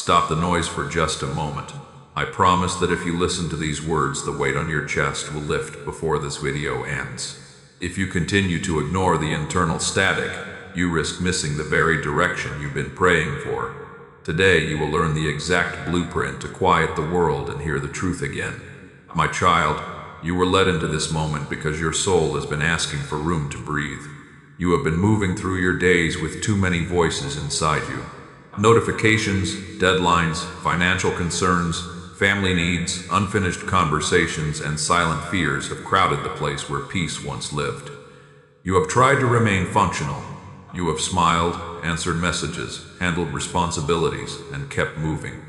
Stop the noise for just a moment. I promise that if you listen to these words, the weight on your chest will lift before this video ends. If you continue to ignore the internal static, you risk missing the very direction you've been praying for. Today you will learn the exact blueprint to quiet the world and hear the truth again. My child, you were led into this moment because your soul has been asking for room to breathe. You have been moving through your days with too many voices inside you. Notifications, deadlines, financial concerns, family needs, unfinished conversations, and silent fears have crowded the place where peace once lived. You have tried to remain functional. You have smiled, answered messages, handled responsibilities, and kept moving.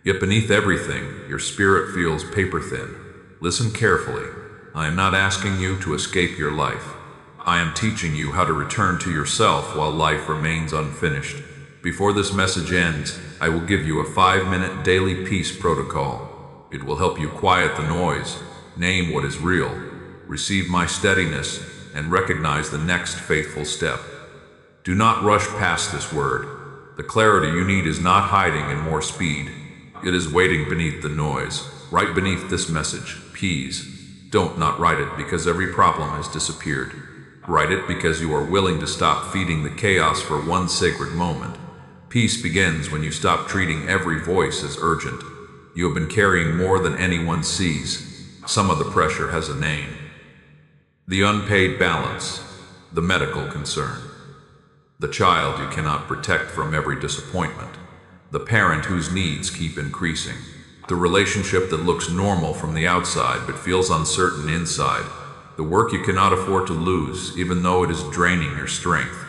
Yet beneath everything, your spirit feels paper-thin. Listen carefully. I am not asking you to escape your life. I am teaching you how to return to yourself while life remains unfinished. Before this message ends, I will give you a 5-minute daily peace protocol. It will help you quiet the noise, name what is real, receive my steadiness, and recognize the next faithful step. Do not rush past this word. The clarity you need is not hiding in more speed. It is waiting beneath the noise, right beneath this message, peace. Don't not write it because every problem has disappeared. Write it because you are willing to stop feeding the chaos for one sacred moment. Peace begins when you stop treating every voice as urgent. You have been carrying more than anyone sees. Some of the pressure has a name. The unpaid balance, the medical concern, the child you cannot protect from every disappointment, the parent whose needs keep increasing, the relationship that looks normal from the outside but feels uncertain inside, the work you cannot afford to lose even though it is draining your strength.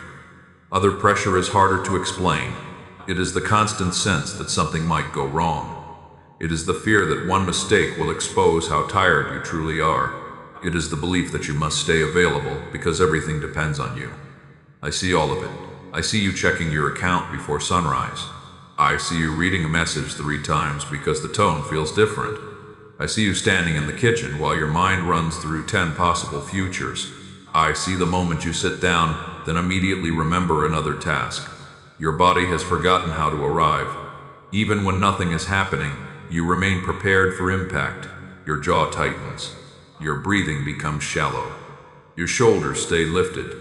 Other pressure is harder to explain. It is the constant sense that something might go wrong. It is the fear that one mistake will expose how tired you truly are. It is the belief that you must stay available because everything depends on you. I see all of it. I see you checking your account before sunrise. I see you reading a message 3 times because the tone feels different. I see you standing in the kitchen while your mind runs through 10 possible futures. I see the moment you sit down, then immediately remember another task. Your body has forgotten how to arrive. Even when nothing is happening, you remain prepared for impact. Your jaw tightens. Your breathing becomes shallow. Your shoulders stay lifted.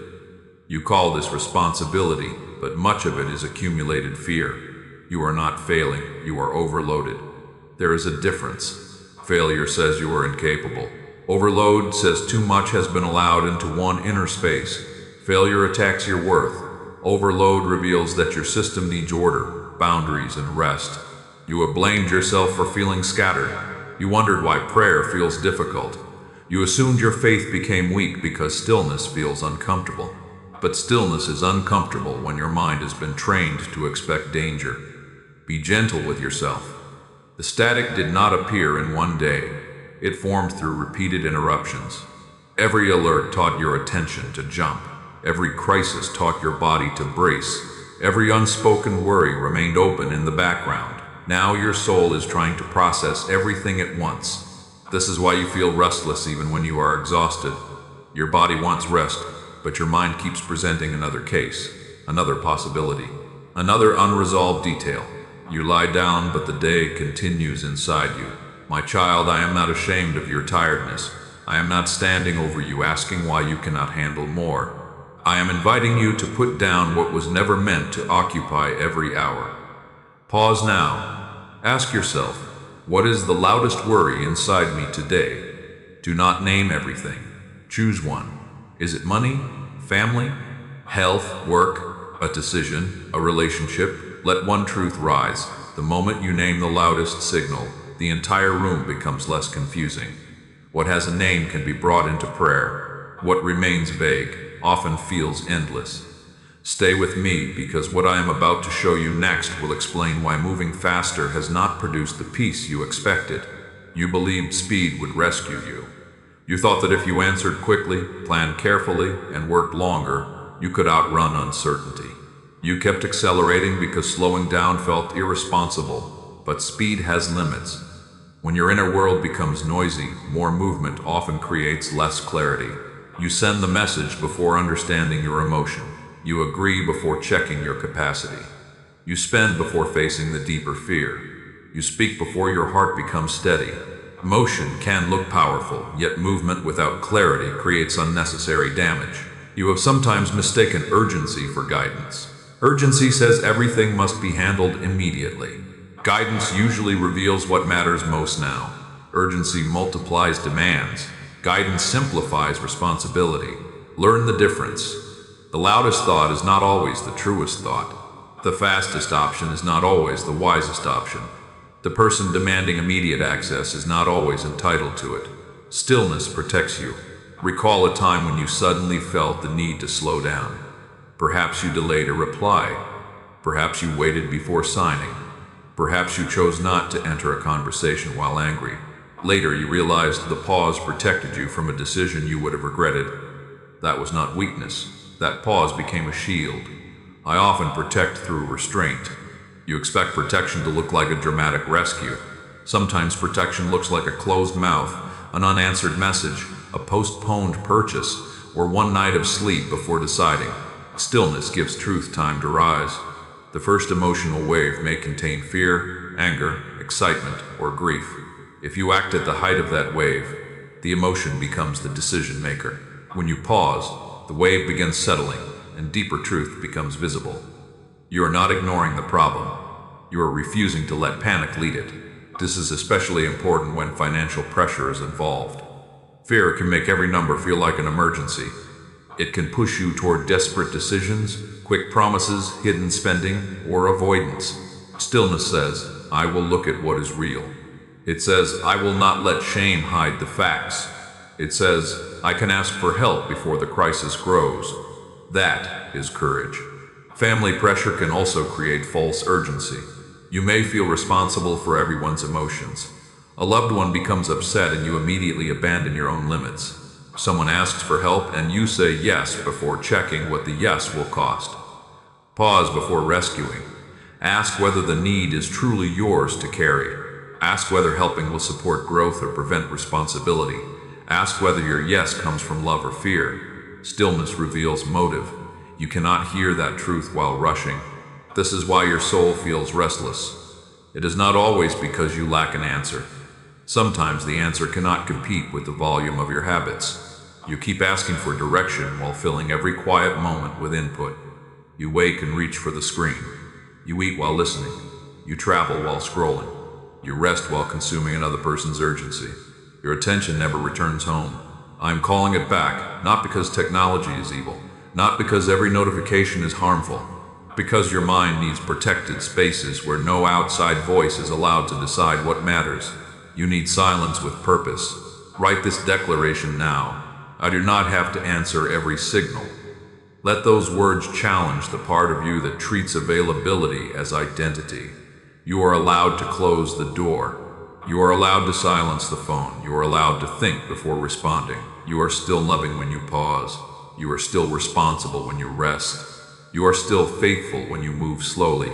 You call this responsibility, but much of it is accumulated fear. You are not failing, you are overloaded. There is a difference. Failure says you are incapable. Overload says too much has been allowed into one inner space. Failure attacks your worth. Overload reveals that your system needs order, boundaries, and rest. You have blamed yourself for feeling scattered. You wondered why prayer feels difficult. You assumed your faith became weak because stillness feels uncomfortable. But stillness is uncomfortable when your mind has been trained to expect danger. Be gentle with yourself. The static did not appear in one day. It formed through repeated interruptions. Every alert taught your attention to jump. Every crisis taught your body to brace. Every unspoken worry remained open in the background. Now your soul is trying to process everything at once. This is why you feel restless even when you are exhausted. Your body wants rest, but your mind keeps presenting another case, another possibility, another unresolved detail. You lie down, but the day continues inside you. My child, I am not ashamed of your tiredness. I am not standing over you asking why you cannot handle more. I am inviting you to put down what was never meant to occupy every hour. Pause now. Ask yourself, what is the loudest worry inside me today? Do not name everything. Choose one. Is it money, family, health, work, a decision, a relationship? Let one truth rise. The moment you name the loudest signal, the entire room becomes less confusing. What has a name can be brought into prayer. What remains vague often feels endless. Stay with me because what I am about to show you next will explain why moving faster has not produced the peace you expected. You believed speed would rescue you. You thought that if you answered quickly, planned carefully, and worked longer, you could outrun uncertainty. You kept accelerating because slowing down felt irresponsible, but speed has limits. When your inner world becomes noisy, more movement often creates less clarity. You send the message before understanding your emotion. You agree before checking your capacity. You spend before facing the deeper fear. You speak before your heart becomes steady. Motion can look powerful, yet movement without clarity creates unnecessary damage. You have sometimes mistaken urgency for guidance. Urgency says everything must be handled immediately. Guidance usually reveals what matters most now. Urgency multiplies demands. Guidance simplifies responsibility. Learn the difference. The loudest thought is not always the truest thought. The fastest option is not always the wisest option. The person demanding immediate access is not always entitled to it. Stillness protects you. Recall a time when you suddenly felt the need to slow down. Perhaps you delayed a reply. Perhaps you waited before signing. Perhaps you chose not to enter a conversation while angry. Later you realized the pause protected you from a decision you would have regretted. That was not weakness. That pause became a shield. I often protect through restraint. You expect protection to look like a dramatic rescue. Sometimes protection looks like a closed mouth, an unanswered message, a postponed purchase, or one night of sleep before deciding. Stillness gives truth time to rise. The first emotional wave may contain fear, anger, excitement, or grief. If you act at the height of that wave, the emotion becomes the decision maker. When you pause, the wave begins settling, and deeper truth becomes visible. You are not ignoring the problem. You are refusing to let panic lead it. This is especially important when financial pressure is involved. Fear can make every number feel like an emergency. It can push you toward desperate decisions, quick promises, hidden spending, or avoidance. Stillness says, I will look at what is real. It says, I will not let shame hide the facts. It says, I can ask for help before the crisis grows. That is courage. Family pressure can also create false urgency. You may feel responsible for everyone's emotions. A loved one becomes upset and you immediately abandon your own limits. Someone asks for help and you say yes before checking what the yes will cost. Pause before rescuing. Ask whether the need is truly yours to carry. Ask whether helping will support growth or prevent responsibility. Ask whether your yes comes from love or fear. Stillness reveals motive. You cannot hear that truth while rushing. This is why your soul feels restless. It is not always because you lack an answer. Sometimes the answer cannot compete with the volume of your habits. You keep asking for direction while filling every quiet moment with input. You wake and reach for the screen. You eat while listening. You travel while scrolling. You rest while consuming another person's urgency. Your attention never returns home. I'm calling it back, not because technology is evil, not because every notification is harmful, because your mind needs protected spaces where no outside voice is allowed to decide what matters. You need silence with purpose. Write this declaration now. I do not have to answer every signal. Let those words challenge the part of you that treats availability as identity. You are allowed to close the door. You are allowed to silence the phone. You are allowed to think before responding. You are still loving when you pause. You are still responsible when you rest. You are still faithful when you move slowly.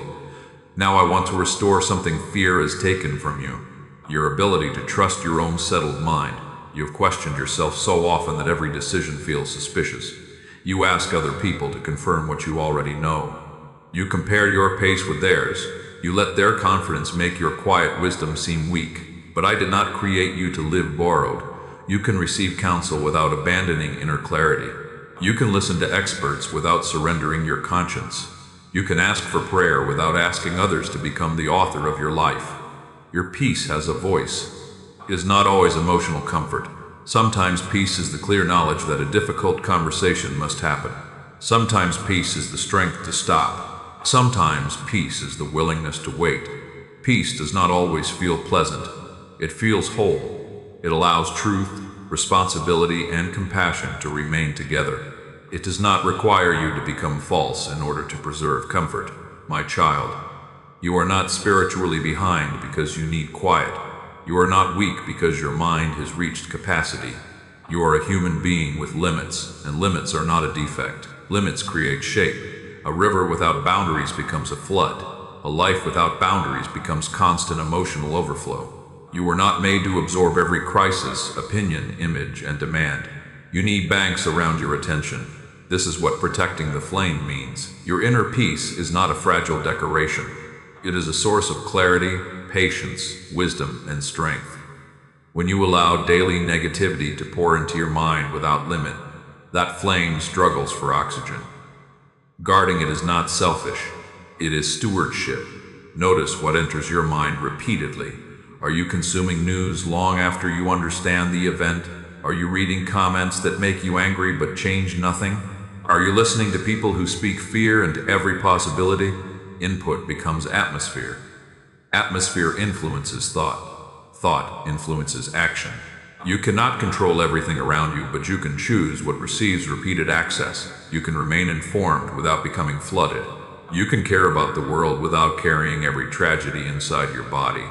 Now I want to restore something fear has taken from you. Your ability to trust your own settled mind. You have questioned yourself so often that every decision feels suspicious. You ask other people to confirm what you already know. You compare your pace with theirs. You let their confidence make your quiet wisdom seem weak. But I did not create you to live borrowed. You can receive counsel without abandoning inner clarity. You can listen to experts without surrendering your conscience. You can ask for prayer without asking others to become the author of your life. Your peace has a voice. It is not always emotional comfort. Sometimes peace is the clear knowledge that a difficult conversation must happen. Sometimes peace is the strength to stop. Sometimes peace is the willingness to wait. Peace does not always feel pleasant. It feels whole. It allows truth, responsibility, and compassion to remain together. It does not require you to become false in order to preserve comfort, my child. You are not spiritually behind because you need quiet. You are not weak because your mind has reached capacity. You are a human being with limits, and limits are not a defect. Limits create shape. A river without boundaries becomes a flood. A life without boundaries becomes constant emotional overflow. You were not made to absorb every crisis, opinion, image, and demand. You need banks around your attention. This is what protecting the flame means. Your inner peace is not a fragile decoration. It is a source of clarity, patience, wisdom, and strength. When you allow daily negativity to pour into your mind without limit, that flame struggles for oxygen. Guarding it is not selfish, it is stewardship. Notice what enters your mind repeatedly. Are you consuming news long after you understand the event? Are you reading comments that make you angry but change nothing? Are you listening to people who speak fear into every possibility? Input becomes atmosphere. Atmosphere influences thought. Thought influences action. You cannot control everything around you, but you can choose what receives repeated access. You can remain informed without becoming flooded. You can care about the world without carrying every tragedy inside your body.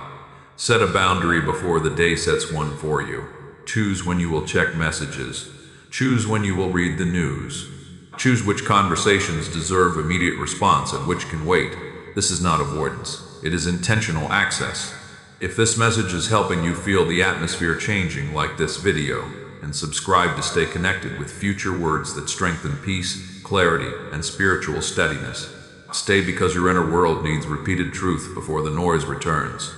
Set a boundary before the day sets one for you. Choose when you will check messages. Choose when you will read the news. Choose which conversations deserve immediate response and which can wait. This is not avoidance. It is intentional access. If this message is helping you feel the atmosphere changing, like this video, and subscribe to stay connected with future words that strengthen peace, clarity, and spiritual steadiness. Stay because your inner world needs repeated truth before the noise returns.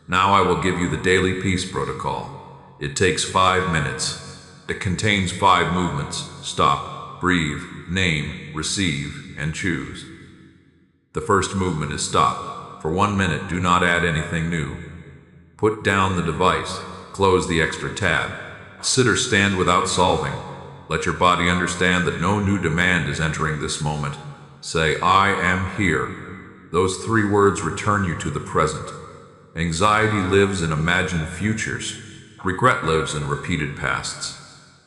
Now I will give you the daily peace protocol. It takes 5 minutes. It contains 5 movements: stop, breathe, name, receive, and choose. The first movement is stop. For 1 minute, do not add anything new. Put down the device. Close the extra tab. Sit or stand without solving. Let your body understand that no new demand is entering this moment. Say, I am here. Those 3 words return you to the present. Anxiety lives in imagined futures. Regret lives in repeated pasts.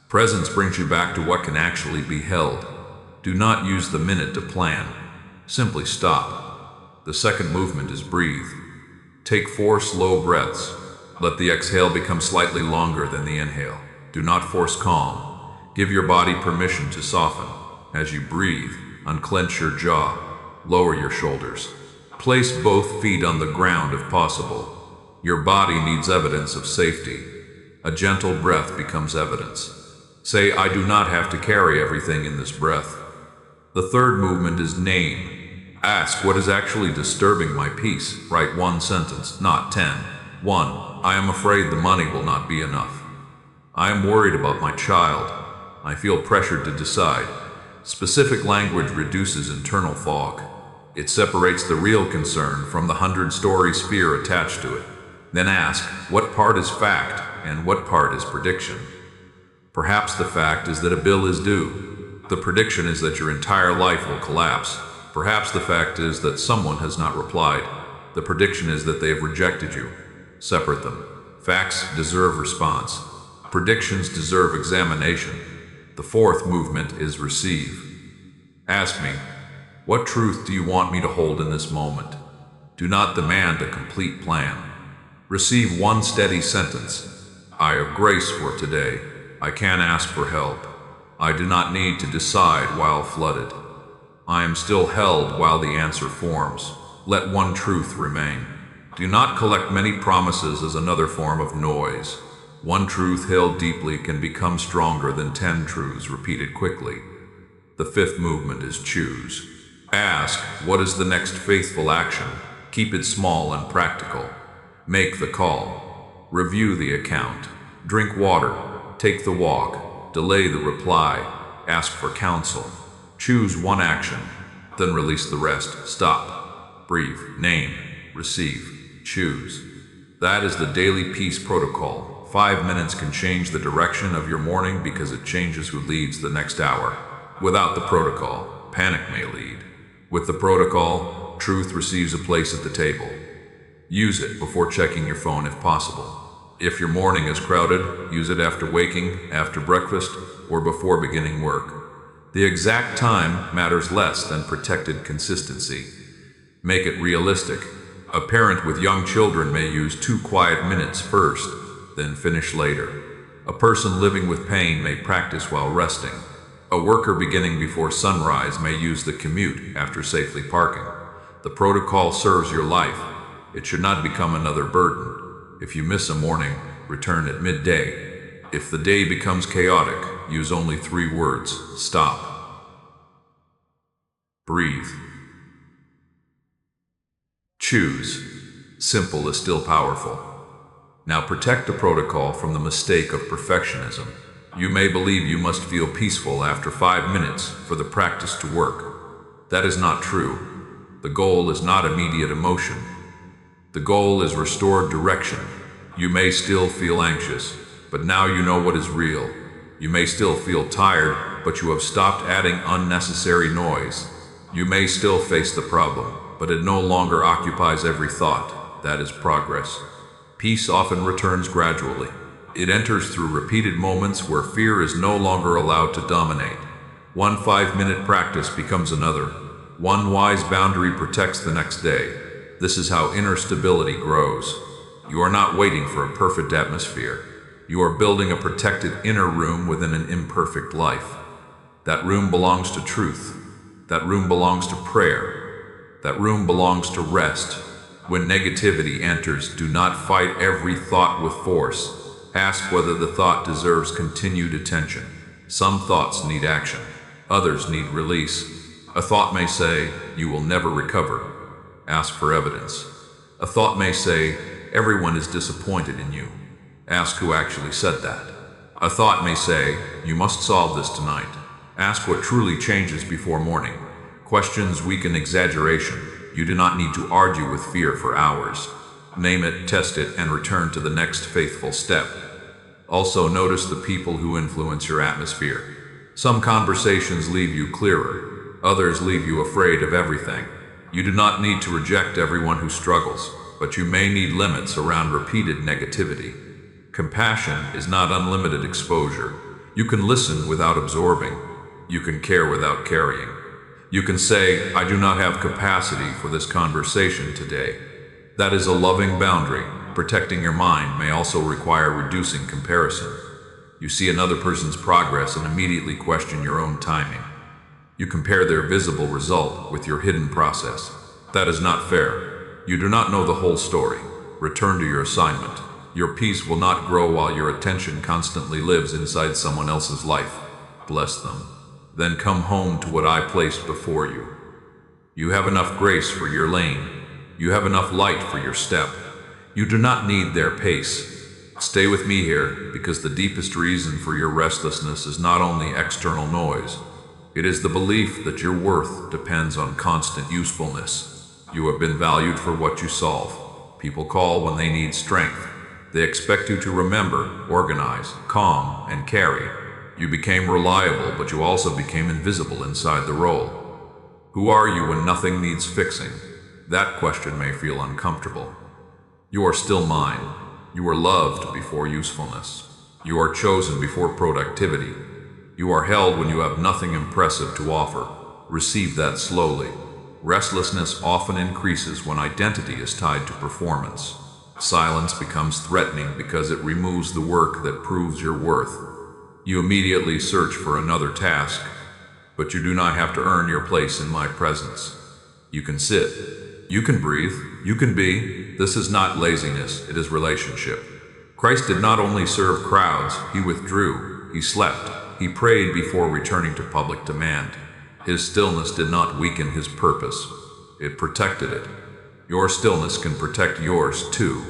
Presence brings you back to what can actually be held. Do not use the minute to plan. Simply stop. The second movement is breathe. Take 4 slow breaths. Let the exhale become slightly longer than the inhale. Do not force calm. Give your body permission to soften. As you breathe, unclench your jaw. Lower your shoulders. Place both feet on the ground if possible. Your body needs evidence of safety. A gentle breath becomes evidence. Say, I do not have to carry everything in this breath. The third movement is name. Ask what is actually disturbing my peace. Write 1 sentence, not 10. 1. I am afraid the money will not be enough. I am worried about my child. I feel pressured to decide. Specific language reduces internal fog. It separates the real concern from the 100-story sphere attached to it. Then ask, what part is fact and what part is prediction? Perhaps the fact is that a bill is due. The prediction is that your entire life will collapse. Perhaps the fact is that someone has not replied. The prediction is that they have rejected you. Separate them. Facts deserve response. Predictions deserve examination. The fourth movement is receive. Ask me, what truth do you want me to hold in this moment? Do not demand a complete plan. Receive 1 steady sentence. I have grace for today. I can ask for help. I do not need to decide while flooded. I am still held while the answer forms. Let 1 truth remain. Do not collect many promises as another form of noise. 1 truth held deeply can become stronger than 10 truths repeated quickly. The 5th movement is choose. Ask, what is the next faithful action? Keep it small and practical. Make the call. Review the account. Drink water. Take the walk. Delay the reply. Ask for counsel. Choose 1 action. Then release the rest. Stop. Breathe. Name. Receive. Choose. That is the daily peace protocol. 5 minutes can change the direction of your morning because it changes who leads the next hour. Without the protocol, panic may lead. With the protocol, truth receives a place at the table. Use it before checking your phone if possible. If your morning is crowded, use it after waking, after breakfast, or before beginning work. The exact time matters less than protected consistency. Make it realistic. A parent with young children may use 2 quiet minutes first, then finish later. A person living with pain may practice while resting. A worker beginning before sunrise may use the commute after safely parking. The protocol serves your life. It should not become another burden. If you miss a morning, return at midday. If the day becomes chaotic, use only 3 words: stop. Breathe. Choose. Simple is still powerful. Now protect the protocol from the mistake of perfectionism. You may believe you must feel peaceful after 5 minutes for the practice to work. That is not true. The goal is not immediate emotion. The goal is restored direction. You may still feel anxious, but now you know what is real. You may still feel tired, but you have stopped adding unnecessary noise. You may still face the problem, but it no longer occupies every thought. That is progress. Peace often returns gradually. It enters through repeated moments where fear is no longer allowed to dominate. One 5-minute practice becomes another. One wise boundary protects the next day. This is how inner stability grows. You are not waiting for a perfect atmosphere. You are building a protected inner room within an imperfect life. That room belongs to truth. That room belongs to prayer. That room belongs to rest. When negativity enters, do not fight every thought with force. Ask whether the thought deserves continued attention. Some thoughts need action. Others need release. A thought may say, "You will never recover." Ask for evidence. A thought may say, "Everyone is disappointed in you." Ask who actually said that. A thought may say, "You must solve this tonight." Ask what truly changes before morning. Questions weaken exaggeration. You do not need to argue with fear for hours. Name it, test it, and return to the next faithful step. Also notice the people who influence your atmosphere. Some conversations leave you clearer. Others leave you afraid of everything. You do not need to reject everyone who struggles, but you may need limits around repeated negativity. Compassion is not unlimited exposure. You can listen without absorbing. You can care without carrying. You can say, "I do not have capacity for this conversation today." That is a loving boundary. Protecting your mind may also require reducing comparison. You see another person's progress and immediately question your own timing. You compare their visible result with your hidden process. That is not fair. You do not know the whole story. Return to your assignment. Your peace will not grow while your attention constantly lives inside someone else's life. Bless them. Then come home to what I placed before you. You have enough grace for your lane. You have enough light for your step. You do not need their pace. Stay with me here, because the deepest reason for your restlessness is not only external noise. It is the belief that your worth depends on constant usefulness. You have been valued for what you solve. People call when they need strength. They expect you to remember, organize, calm, and carry. You became reliable, but you also became invisible inside the role. Who are you when nothing needs fixing? That question may feel uncomfortable. You are still mine. You are loved before usefulness. You are chosen before productivity. You are held when you have nothing impressive to offer. Receive that slowly. Restlessness often increases when identity is tied to performance. Silence becomes threatening because it removes the work that proves your worth. You immediately search for another task, but you do not have to earn your place in my presence. You can sit. You can breathe. You can be. This is not laziness, it is relationship. Christ did not only serve crowds, he withdrew, he slept, he prayed before returning to public demand. His stillness did not weaken his purpose, it protected it. Your stillness can protect yours too.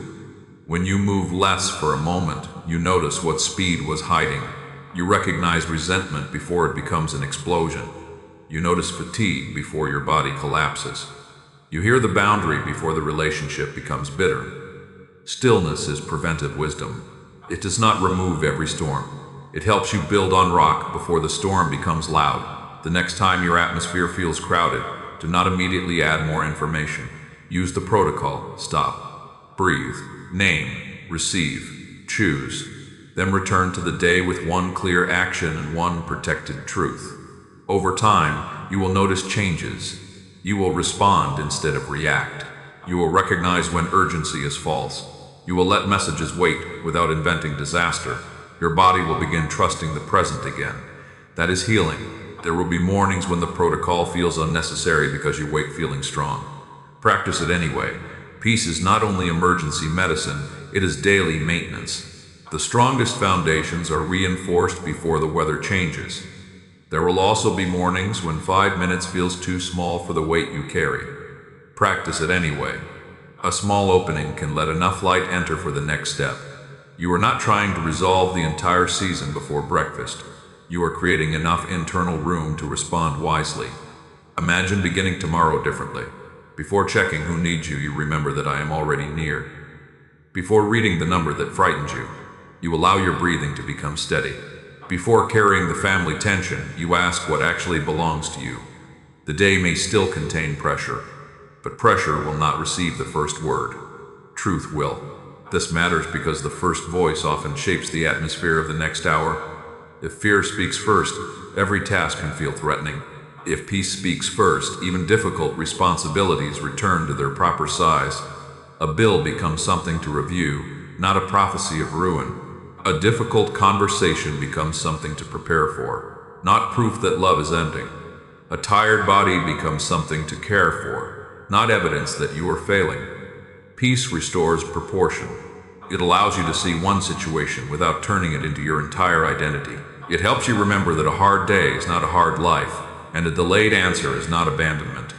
When you move less for a moment, you notice what speed was hiding. You recognize resentment before it becomes an explosion. You notice fatigue before your body collapses. You hear the boundary before the relationship becomes bitter. Stillness is preventive wisdom. It does not remove every storm. It helps you build on rock before the storm becomes loud. The next time your atmosphere feels crowded, do not immediately add more information. Use the protocol. Stop. Breathe. Name. Receive. Choose. Then return to the day with one clear action and one protected truth. Over time, you will notice changes. You will respond instead of react. You will recognize when urgency is false. You will let messages wait without inventing disaster. Your body will begin trusting the present again. That is healing. There will be mornings when the protocol feels unnecessary because you wake feeling strong. Practice it anyway. Peace is not only emergency medicine, it is daily maintenance. The strongest foundations are reinforced before the weather changes. There will also be mornings when 5 minutes feels too small for the weight you carry. Practice it anyway. A small opening can let enough light enter for the next step. You are not trying to resolve the entire season before breakfast. You are creating enough internal room to respond wisely. Imagine beginning tomorrow differently. Before checking who needs you, you remember that I am already near. Before reading the number that frightened you, you allow your breathing to become steady. Before carrying the family tension, you ask what actually belongs to you. The day may still contain pressure, but pressure will not receive the first word. Truth will. This matters because the first voice often shapes the atmosphere of the next hour. If fear speaks first, every task can feel threatening. If peace speaks first, even difficult responsibilities return to their proper size. A bill becomes something to review, not a prophecy of ruin. A difficult conversation becomes something to prepare for, not proof that love is ending. A tired body becomes something to care for, not evidence that you are failing. Peace restores proportion. It allows you to see one situation without turning it into your entire identity. It helps you remember that a hard day is not a hard life, and a delayed answer is not abandonment.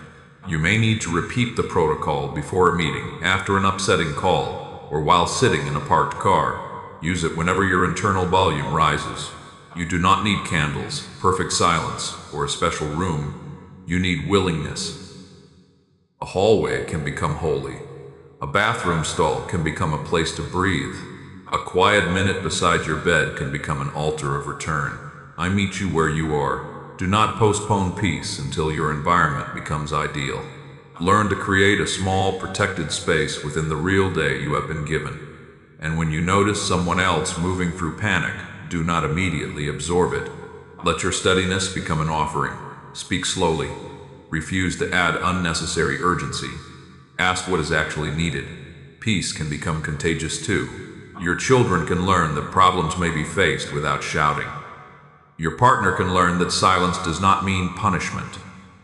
You may need to repeat the protocol before a meeting, after an upsetting call, or while sitting in a parked car. Use it whenever your internal volume rises. You do not need candles, perfect silence, or a special room. You need willingness. A hallway can become holy. A bathroom stall can become a place to breathe. A quiet minute beside your bed can become an altar of return. I meet you where you are. Do not postpone peace until your environment becomes ideal. Learn to create a small, protected space within the real day you have been given. And when you notice someone else moving through panic, do not immediately absorb it. Let your steadiness become an offering. Speak slowly. Refuse to add unnecessary urgency. Ask what is actually needed. Peace can become contagious too. Your children can learn that problems may be faced without shouting. Your partner can learn that silence does not mean punishment.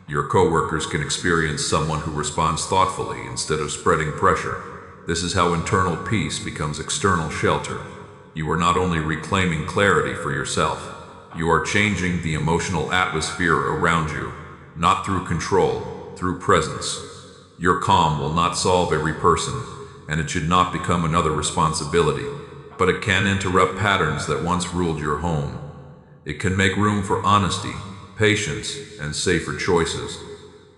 Your coworkers can experience someone who responds thoughtfully instead of spreading pressure. This is how internal peace becomes external shelter. You are not only reclaiming clarity for yourself, you are changing the emotional atmosphere around you, not through control, through presence. Your calm will not solve every person, and it should not become another responsibility, but it can interrupt patterns that once ruled your home. It can make room for honesty, patience, and safer choices.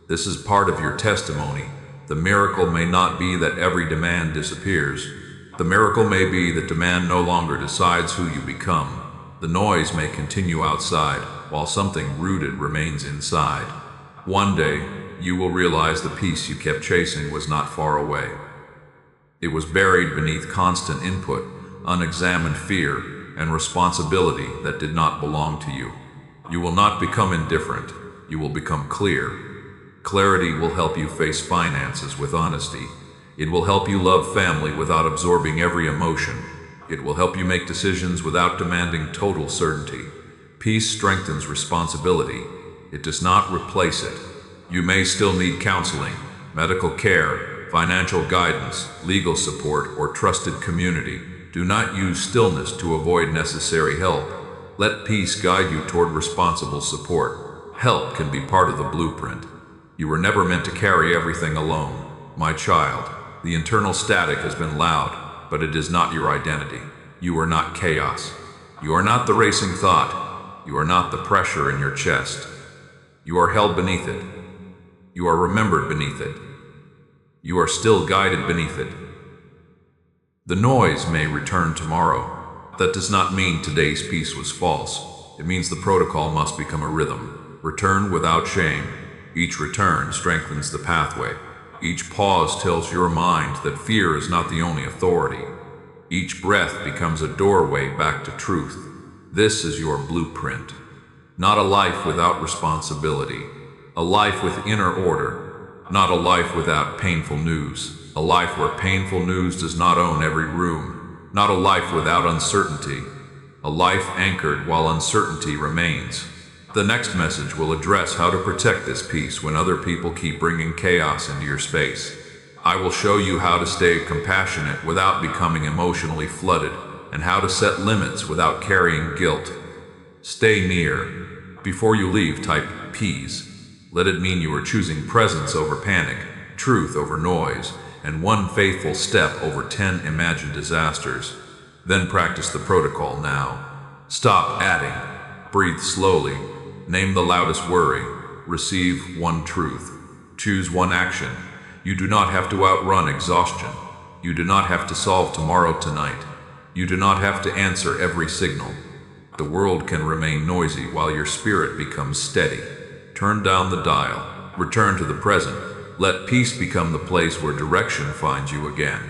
This is part of your testimony. The miracle may not be that every demand disappears. The miracle may be that demand no longer decides who you become. The noise may continue outside, while something rooted remains inside. One day, you will realize the peace you kept chasing was not far away. It was buried beneath constant input, unexamined fear, and responsibility that did not belong to you. You will not become indifferent. You will become clear. Clarity will help you face finances with honesty. It will help you love family without absorbing every emotion. It will help you make decisions without demanding total certainty. Peace strengthens responsibility. It does not replace it. You may still need counseling, medical care, financial guidance, legal support, or trusted community. Do not use stillness to avoid necessary help. Let peace guide you toward responsible support. Help can be part of the blueprint. You were never meant to carry everything alone. My child, the internal static has been loud, but it is not your identity. You are not chaos. You are not the racing thought. You are not the pressure in your chest. You are held beneath it. You are remembered beneath it. You are still guided beneath it. The noise may return tomorrow. That does not mean today's peace was false. It means the protocol must become a rhythm. Return without shame. Each return strengthens the pathway. Each pause tells your mind that fear is not the only authority. Each breath becomes a doorway back to truth. This is your blueprint. Not a life without responsibility. A life with inner order. Not a life without painful news. A life where painful news does not own every room. Not a life without uncertainty. A life anchored while uncertainty remains. The next message will address how to protect this peace when other people keep bringing chaos into your space. I will show you how to stay compassionate without becoming emotionally flooded, and how to set limits without carrying guilt. Stay near. Before you leave, type peace. Let it mean you are choosing presence over panic, truth over noise, and one faithful step over 10 imagined disasters. Then practice the protocol now. Stop adding. Breathe slowly. Name the loudest worry. Receive one truth. Choose one action. You do not have to outrun exhaustion. You do not have to solve tomorrow tonight. You do not have to answer every signal. The world can remain noisy while your spirit becomes steady. Turn down the dial. Return to the present. Let peace become the place where direction finds you again.